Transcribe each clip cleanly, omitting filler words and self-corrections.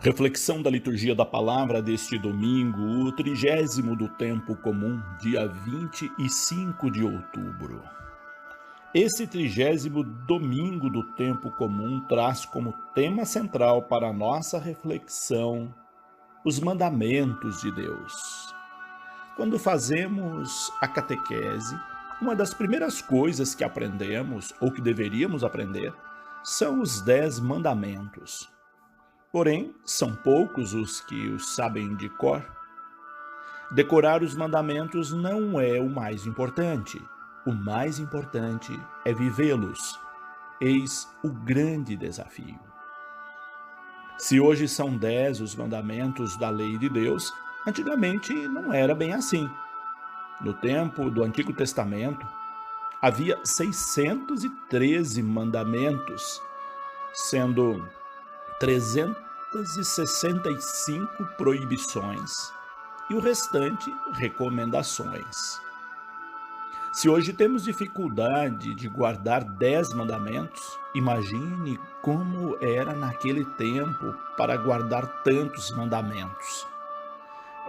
Reflexão da liturgia da palavra deste domingo, o 30º do tempo comum, dia 25 de outubro. Esse 30º domingo do tempo comum traz como tema central para a nossa reflexão os mandamentos de Deus. Quando fazemos a catequese, uma das primeiras coisas que aprendemos, ou que deveríamos aprender, são os 10 mandamentos. Porém, são poucos os que os sabem de cor. Decorar os mandamentos não é o mais importante. O mais importante é vivê-los. Eis o grande desafio. Se hoje são 10 os mandamentos da lei de Deus, antigamente não era bem assim. No tempo do Antigo Testamento, havia 613 mandamentos, sendo 365 proibições e o restante recomendações. Se hoje temos dificuldade de guardar 10 mandamentos, imagine como era naquele tempo para guardar tantos mandamentos.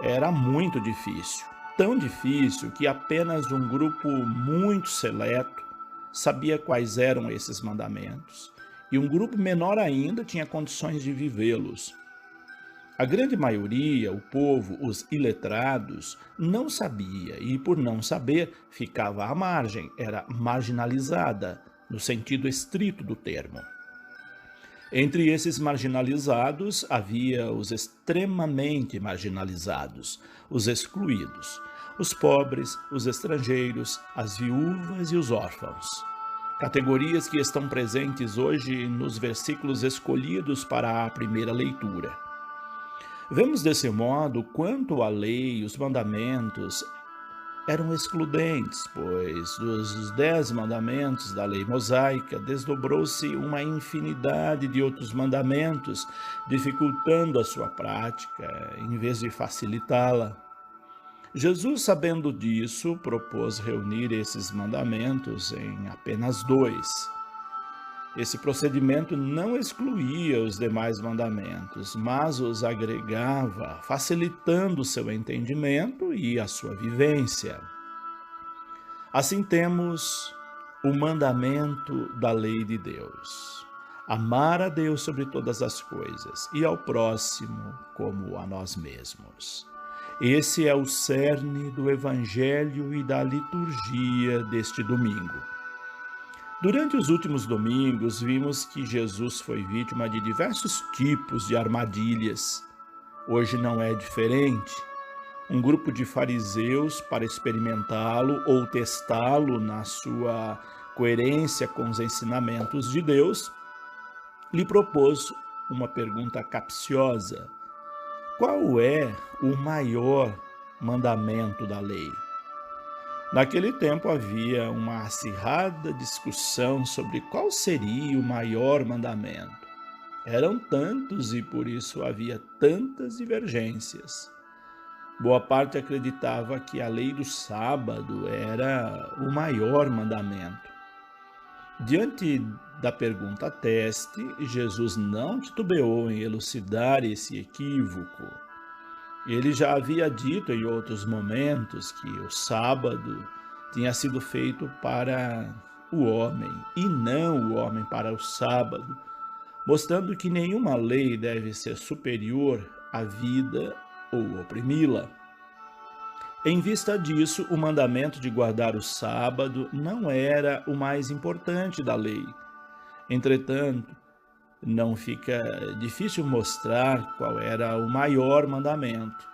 Era muito difícil, tão difícil que apenas um grupo muito seleto sabia quais eram esses mandamentos. E um grupo menor ainda tinha condições de vivê-los. A grande maioria, o povo, os iletrados, não sabia e, por não saber, ficava à margem, era marginalizada, no sentido estrito do termo. Entre esses marginalizados, havia os extremamente marginalizados, os excluídos, os pobres, os estrangeiros, as viúvas e os órfãos. Categorias que estão presentes hoje nos versículos escolhidos para a primeira leitura. Vemos desse modo quanto a lei e os mandamentos eram excludentes, pois dos 10 mandamentos da lei mosaica desdobrou-se uma infinidade de outros mandamentos, dificultando a sua prática em vez de facilitá-la. Jesus, sabendo disso, propôs reunir esses mandamentos em apenas 2. Esse procedimento não excluía os demais mandamentos, mas os agregava, facilitando o seu entendimento e a sua vivência. Assim temos o mandamento da lei de Deus: amar a Deus sobre todas as coisas e ao próximo como a nós mesmos. Esse é o cerne do Evangelho e da liturgia deste domingo. Durante os últimos domingos, vimos que Jesus foi vítima de diversos tipos de armadilhas. Hoje não é diferente. Um grupo de fariseus, para experimentá-lo ou testá-lo na sua coerência com os ensinamentos de Deus, lhe propôs uma pergunta capciosa: qual é o maior mandamento da lei? Naquele tempo havia uma acirrada discussão sobre qual seria o maior mandamento. Eram tantos e por isso havia tantas divergências. Boa parte acreditava que a lei do sábado era o maior mandamento. Diante da pergunta teste, Jesus não titubeou em elucidar esse equívoco. Ele já havia dito em outros momentos que o sábado tinha sido feito para o homem e não o homem para o sábado, mostrando que nenhuma lei deve ser superior à vida ou oprimi-la. Em vista disso, o mandamento de guardar o sábado não era o mais importante da lei. Entretanto, não fica difícil mostrar qual era o maior mandamento.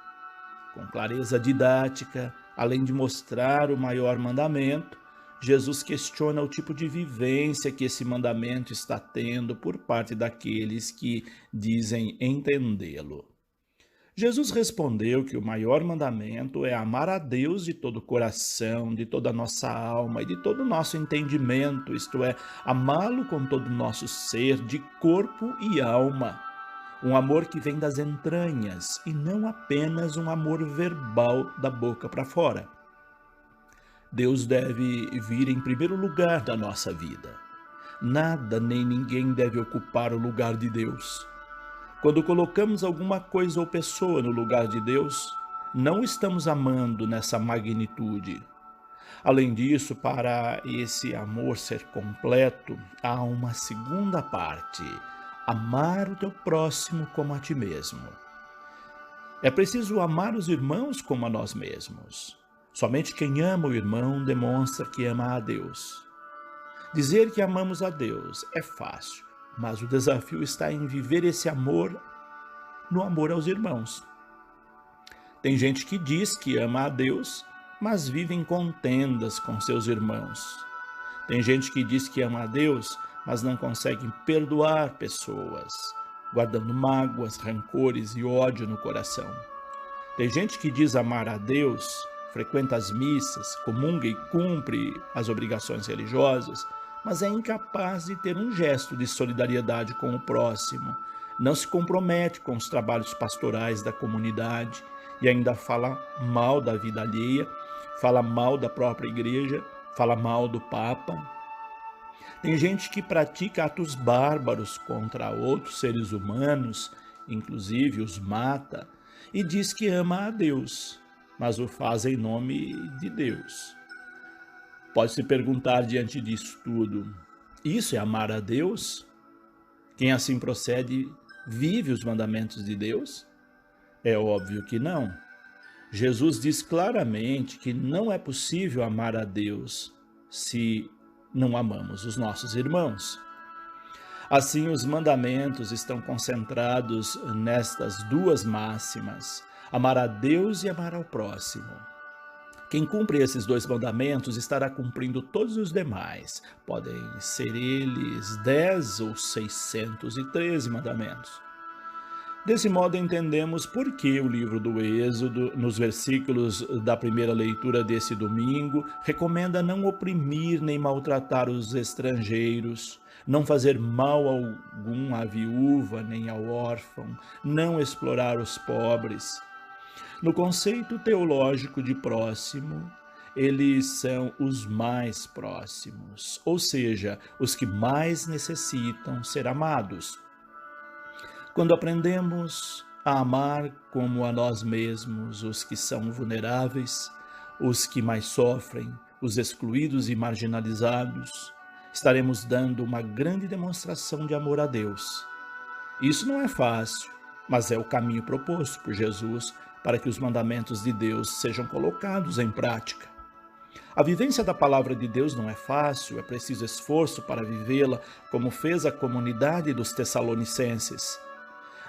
Com clareza didática, além de mostrar o maior mandamento, Jesus questiona o tipo de vivência que esse mandamento está tendo por parte daqueles que dizem entendê-lo. Jesus respondeu que o maior mandamento é amar a Deus de todo o coração, de toda a nossa alma e de todo o nosso entendimento, isto é, amá-lo com todo o nosso ser, de corpo e alma. Um amor que vem das entranhas e não apenas um amor verbal da boca para fora. Deus deve vir em primeiro lugar da nossa vida. Nada nem ninguém deve ocupar o lugar de Deus. Quando colocamos alguma coisa ou pessoa no lugar de Deus, não estamos amando nessa magnitude. Além disso, para esse amor ser completo, há uma segunda parte: amar o teu próximo como a ti mesmo. É preciso amar os irmãos como a nós mesmos. Somente quem ama o irmão demonstra que ama a Deus. Dizer que amamos a Deus é fácil, mas o desafio está em viver esse amor no amor aos irmãos. Tem gente que diz que ama a Deus, mas vive em contendas com seus irmãos. Tem gente que diz que ama a Deus, mas não consegue perdoar pessoas, guardando mágoas, rancores e ódio no coração. Tem gente que diz amar a Deus, frequenta as missas, comunga e cumpre as obrigações religiosas, mas é incapaz de ter um gesto de solidariedade com o próximo, não se compromete com os trabalhos pastorais da comunidade e ainda fala mal da vida alheia, fala mal da própria igreja, fala mal do Papa. Tem gente que pratica atos bárbaros contra outros seres humanos, inclusive os mata, e diz que ama a Deus, mas o faz em nome de Deus. Pode se perguntar diante disso tudo: isso é amar a Deus? Quem assim procede vive os mandamentos de Deus? É óbvio que não. Jesus diz claramente que não é possível amar a Deus se não amamos os nossos irmãos. Assim, os mandamentos estão concentrados nestas duas máximas: amar a Deus e amar ao próximo. Quem cumpre esses dois mandamentos estará cumprindo todos os demais. Podem ser eles 10 ou 613 mandamentos. Desse modo, entendemos por que o livro do Êxodo, nos versículos da primeira leitura desse domingo, recomenda não oprimir nem maltratar os estrangeiros, não fazer mal algum à viúva nem ao órfão, não explorar os pobres. No conceito teológico de próximo, eles são os mais próximos, ou seja, os que mais necessitam ser amados. Quando aprendemos a amar como a nós mesmos os que são vulneráveis, os que mais sofrem, os excluídos e marginalizados, estaremos dando uma grande demonstração de amor a Deus. Isso não é fácil, mas é o caminho proposto por Jesus para que os mandamentos de Deus sejam colocados em prática. A vivência da palavra de Deus não é fácil, é preciso esforço para vivê-la, como fez a comunidade dos Tessalonicenses.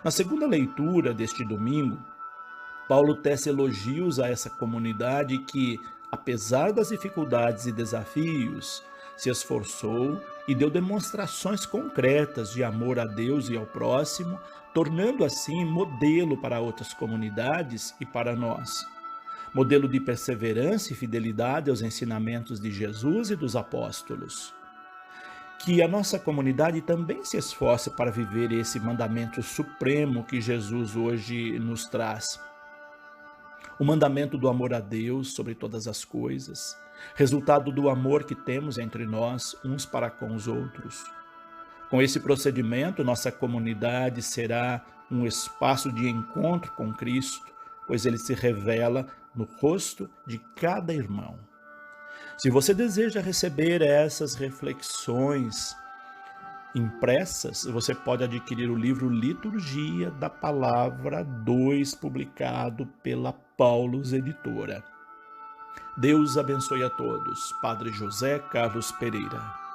Na segunda leitura deste domingo, Paulo tece elogios a essa comunidade que, apesar das dificuldades e desafios, se esforçou e deu demonstrações concretas de amor a Deus e ao próximo, tornando assim modelo para outras comunidades e para nós. Modelo de perseverança e fidelidade aos ensinamentos de Jesus e dos apóstolos. Que a nossa comunidade também se esforce para viver esse mandamento supremo que Jesus hoje nos traz. O mandamento do amor a Deus sobre todas as coisas, resultado do amor que temos entre nós uns para com os outros. Com esse procedimento, nossa comunidade será um espaço de encontro com Cristo, pois ele se revela no rosto de cada irmão. Se você deseja receber essas reflexões impressas, você pode adquirir o livro Liturgia da Palavra 2, publicado pela Paulus Editora. Deus abençoe a todos. Padre José Carlos Pereira.